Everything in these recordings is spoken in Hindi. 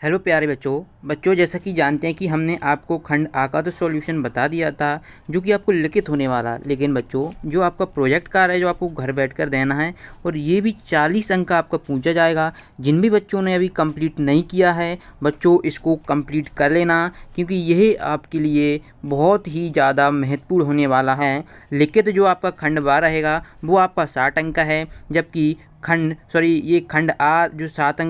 हेलो प्यारे बच्चों जैसा कि जानते हैं कि हमने आपको खंड आ का तो सॉल्यूशन बता दिया था जो कि आपको लिखित होने वाला। लेकिन बच्चों जो आपका प्रोजेक्ट कार्य है जो आपको घर बैठकर देना है और ये भी 40 अंक का आपका पूछा जाएगा। जिन भी बच्चों ने अभी कंप्लीट नहीं किया है बच्चों इसको कंप्लीट कर लेना, क्योंकि यह आपके लिए बहुत ही ज़्यादा महत्वपूर्ण होने वाला है। लिखित जो आपका खंड बा रहेगा वो आपका 60 अंक का है, जबकि ये खंड आ जो 60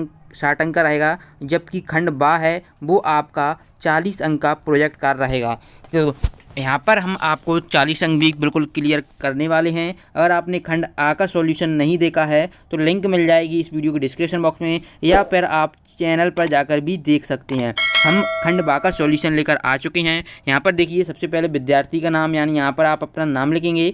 अंक का रहेगा, जबकि खंड बा है वो आपका 40 अंक का प्रोजेक्ट कार्य रहेगा। तो यहाँ पर हम आपको 40 अंक भी बिल्कुल क्लियर करने वाले हैं। अगर आपने खंड आ का सॉल्यूशन नहीं देखा है तो लिंक मिल जाएगी इस वीडियो के डिस्क्रिप्शन बॉक्स में, या फिर आप चैनल पर जाकर भी देख सकते हैं। हम खंड बा का सॉल्यूशन लेकर आ चुके हैं। यहाँ पर देखिए, सबसे पहले विद्यार्थी का नाम, यानी यहाँ पर आप अपना नाम लिखेंगे,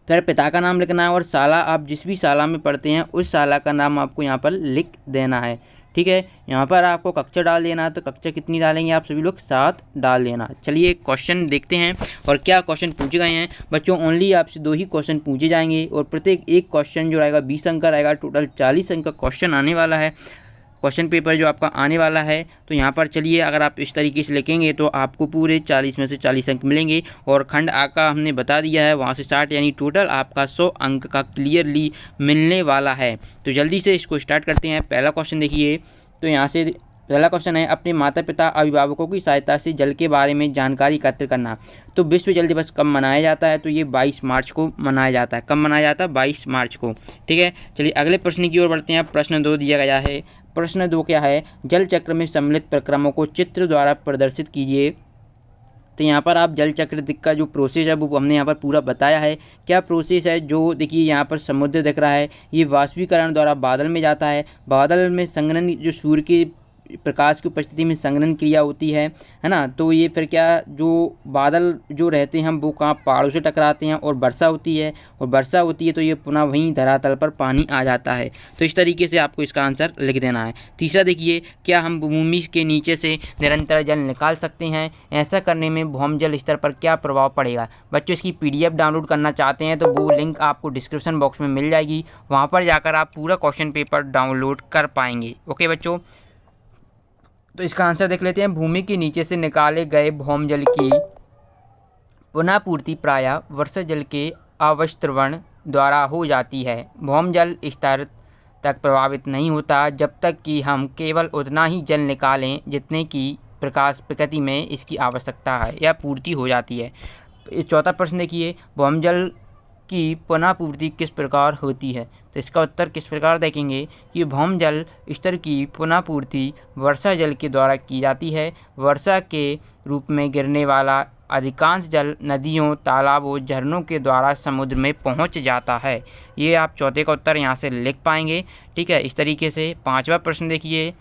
फिर पिता का नाम लिखना है और शाला, आप जिस भी शाला में पढ़ते हैं उस शाला का नाम आपको यहाँ पर लिख देना है। ठीक है, यहाँ पर आपको कक्षा डाल देना है। तो कक्षा कितनी डालेंगे आप सभी लोग? 7 डाल देना। चलिए क्वेश्चन देखते हैं और क्या क्वेश्चन पूछे गए हैं। बच्चों ओनली आपसे 2 ही क्वेश्चन पूछे जाएंगे और प्रत्येक एक क्वेश्चन जो रहेगा 20 अंक का रहेगा। टोटल 40 अंक का क्वेश्चन आने वाला है, क्वेश्चन पेपर जो आपका आने वाला है। तो यहाँ पर चलिए, अगर आप इस तरीके से लिखेंगे तो आपको पूरे 40 में से 40 अंक मिलेंगे। और खंड आ का हमने बता दिया है, वहाँ से 60, यानी टोटल आपका 100 अंक का क्लियरली मिलने वाला है। तो जल्दी से इसको स्टार्ट करते हैं। पहला क्वेश्चन देखिए, तो यहाँ से पहला क्वेश्चन है, अपने माता पिता अभिभावकों की सहायता से जल के बारे में जानकारी एकत्र करना। तो विश्व जल दिवस कब मनाया जाता है? तो ये 22 मार्च को मनाया जाता है। कब मनाया जाता है? 22 मार्च को। ठीक है, चलिए अगले प्रश्न की ओर बढ़ते हैं। प्रश्न 2 दिया गया है। प्रश्न 2 क्या है? जल चक्र में सम्मिलित प्रक्रमों को चित्र द्वारा प्रदर्शित कीजिए। तो यहाँ पर आप जल चक्र का जो प्रोसेस है वो हमने यहाँ पर पूरा बताया है। क्या प्रोसेस है? जो देखिए यहाँ पर समुद्र दिख रहा है, ये वाष्पीकरण द्वारा बादल में जाता है। बादल में संघनन, जो सूर्य के प्रकाश की उपस्थिति में संघनन क्रिया होती है ना। तो ये फिर क्या, जो बादल जो रहते हैं वो कहाँ, पहाड़ों से टकराते हैं और वर्षा होती है, और वर्षा होती है तो ये पुनः वहीं धरातल पर पानी आ जाता है। तो इस तरीके से आपको इसका आंसर लिख देना है। तीसरा देखिए, क्या हम भूमि के नीचे से निरंतर जल निकाल सकते हैं? ऐसा करने में भौमजल स्तर पर क्या प्रभाव पड़ेगा? बच्चों इसकी PDF डाउनलोड करना चाहते हैं तो वो लिंक आपको डिस्क्रिप्शन बॉक्स में मिल जाएगी, वहाँ पर जाकर आप पूरा क्वेश्चन पेपर डाउनलोड कर पाएंगे। ओके बच्चों, तो इसका आंसर देख लेते हैं। भूमि के नीचे से निकाले गए भौमजल की पुनः पूर्ति प्रायः वर्षा जल के अवस्त्रवण द्वारा हो जाती है। भौमजल स्तर तक प्रभावित नहीं होता जब तक कि हम केवल उतना ही जल निकालें जितने की प्रकृति में इसकी आवश्यकता है या पूर्ति हो जाती है। चौथा प्रश्न देखिए, भौमजल की पुनः पूर्ति किस प्रकार होती है? तो इसका उत्तर किस प्रकार देखेंगे कि भौमजल स्तर की पुनः पूर्ति वर्षा जल के द्वारा की जाती है। वर्षा के रूप में गिरने वाला अधिकांश जल नदियों, तालाबों, झरनों के द्वारा समुद्र में पहुंच जाता है। ये आप चौथे का उत्तर यहाँ से लिख पाएंगे। ठीक है, इस तरीके से। पांचवा प्रश्न देखिए,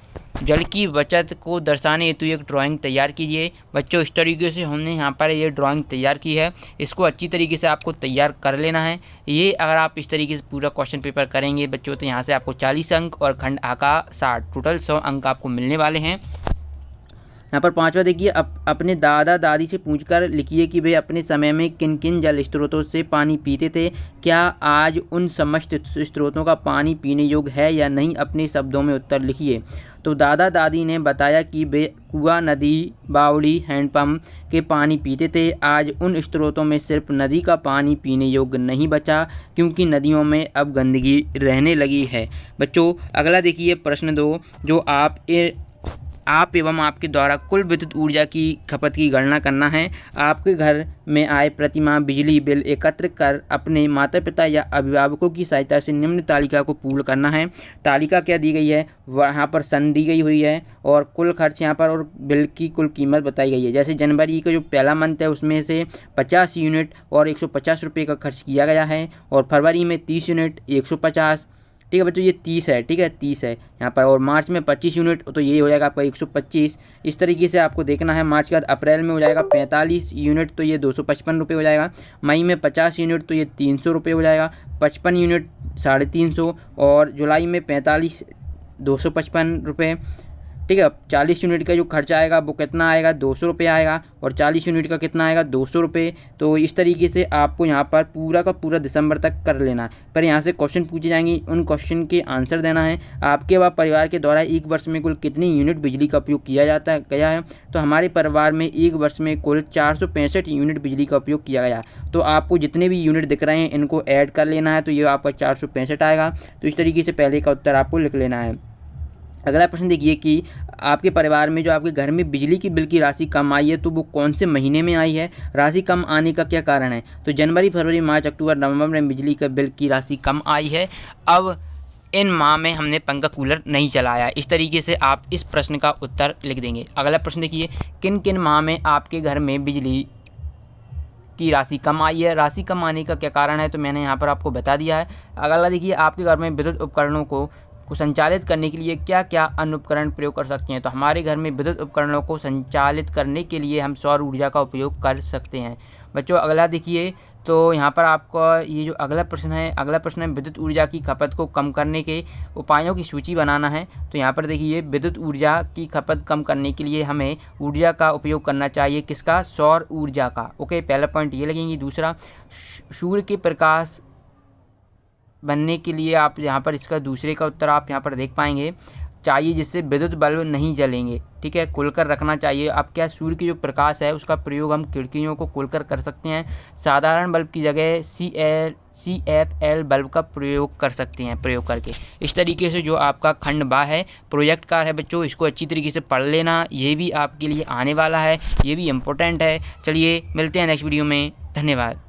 जल की बचत को दर्शाने हेतु एक ड्राइंग तैयार कीजिए। बच्चों इस तरीके से हमने यहाँ पर ये ड्राइंग तैयार की है, इसको अच्छी तरीके से आपको तैयार कर लेना है। ये अगर आप इस तरीके से पूरा क्वेश्चन पेपर करेंगे बच्चों तो यहाँ से आपको 40 अंक और खंड आ का 60, टोटल 100 अंक आपको मिलने वाले हैं। यहाँ पर पांचवा देखिए, अपने दादा दादी से पूछकर लिखिए कि वे अपने समय में किन किन जल स्रोतों से पानी पीते थे। क्या आज उन समस्त स्रोतों का पानी पीने योग्य है या नहीं? अपने शब्दों में उत्तर लिखिए। तो दादा दादी ने बताया कि वे कुआं, नदी, बावड़ी, हैंडपंप के पानी पीते थे। आज उन स्रोतों में सिर्फ नदी का पानी पीने योग्य नहीं बचा, क्योंकि नदियों में अब गंदगी रहने लगी है। बच्चों अगला देखिए प्रश्न 2, जो आप एवं आपके द्वारा कुल विद्युत ऊर्जा की खपत की गणना करना है। आपके घर में आए प्रति माह बिजली बिल एकत्र कर अपने माता पिता या अभिभावकों की सहायता से निम्न तालिका को पूर्ण करना है। तालिका क्या दी गई है? वहाँ पर सन दी गई हुई है और कुल खर्च यहाँ पर और बिल की कुल कीमत बताई गई है। जैसे जनवरी का जो पहला मंथ है उसमें से 50 यूनिट और 150 रुपये का खर्च किया गया है, और फरवरी में 30 यूनिट 150। ठीक है बच्चों, ये 30 है। ठीक है, 30 है यहाँ पर, और मार्च में 25 यूनिट, तो ये हो जाएगा आपका 125। इस तरीके से आपको देखना है। मार्च के बाद अप्रैल में हो जाएगा 45 यूनिट, तो ये 255 रुपये हो जाएगा। मई में 50 यूनिट, तो ये 300 रुपये हो जाएगा। 55 यूनिट 350, और जुलाई में 45 255 रुपये। ठीक है। 40 यूनिट का जो खर्चा आएगा वो कितना आएगा, 200 रुपये आएगा, और 40 यूनिट का कितना आएगा, 200 रुपये। तो इस तरीके से आपको यहाँ पर पूरा का पूरा दिसंबर तक कर लेना है। पर यहाँ से क्वेश्चन पूछे जाएंगे, उन क्वेश्चन के आंसर देना है। आपके व परिवार के द्वारा एक वर्ष में कुल कितनी यूनिट बिजली का उपयोग किया गया है। तो हमारे परिवार में एक वर्ष में कुल 465 यूनिट बिजली का उपयोग किया गया। तो आपको जितने भी यूनिट दिख रहे हैं इनको ऐड कर लेना है, तो ये आपका 465 आएगा। तो इस तरीके से पहले का उत्तर आपको लिख लेना है। अगला प्रश्न देखिए कि आपके परिवार में जो आपके घर में बिजली की बिल की राशि कम आई है तो वो कौन से महीने में आई है, राशि कम आने का क्या कारण है। तो जनवरी, फरवरी, मार्च, अक्टूबर, नवंबर में बिजली का बिल की राशि कम आई है। अब इन माह में हमने पंखा कूलर नहीं चलाया। इस तरीके से आप इस प्रश्न का उत्तर लिख देंगे। अगला प्रश्न देखिए, किन किन माह में आपके घर में बिजली की राशि कम आई है, राशि कम आने का क्या कारण है। तो मैंने यहाँ पर आपको बता दिया है। अगला देखिए, आपके घर में विद्युत उपकरणों को संचालित करने के लिए क्या क्या अन्य उपकरण प्रयोग कर सकते हैं। तो हमारे घर में विद्युत उपकरणों को संचालित करने के लिए हम सौर ऊर्जा का उपयोग कर सकते हैं। बच्चों अगला देखिए, तो यहाँ पर आपका ये जो अगला प्रश्न है विद्युत ऊर्जा की खपत को कम करने के उपायों की सूची बनाना है। तो यहाँ पर देखिए, विद्युत ऊर्जा की खपत कम करने के लिए हमें ऊर्जा का उपयोग करना चाहिए, किसका, सौर ऊर्जा का। ओके, पहला पॉइंट ये लगेंगे। दूसरा, सूर्य के प्रकाश बनने के लिए आप यहाँ पर इसका दूसरे का उत्तर आप यहाँ पर देख पाएंगे, चाहिए जिससे विद्युत बल्ब नहीं जलेंगे। ठीक है, खोलकर रखना चाहिए। अब क्या, सूर्य की जो प्रकाश है उसका प्रयोग हम खिड़कियों को खोलकर कर सकते हैं। साधारण बल्ब की जगह CFL बल्ब का प्रयोग कर सकते हैं प्रयोग करके। इस तरीके से जो आपका खंड बा है प्रोजेक्ट कार्य है बच्चों, इसको अच्छी तरीके से पढ़ लेना, ये भी आपके लिए आने वाला है, ये भी इम्पोर्टेंट है। चलिए मिलते हैं नेक्स्ट वीडियो में, धन्यवाद।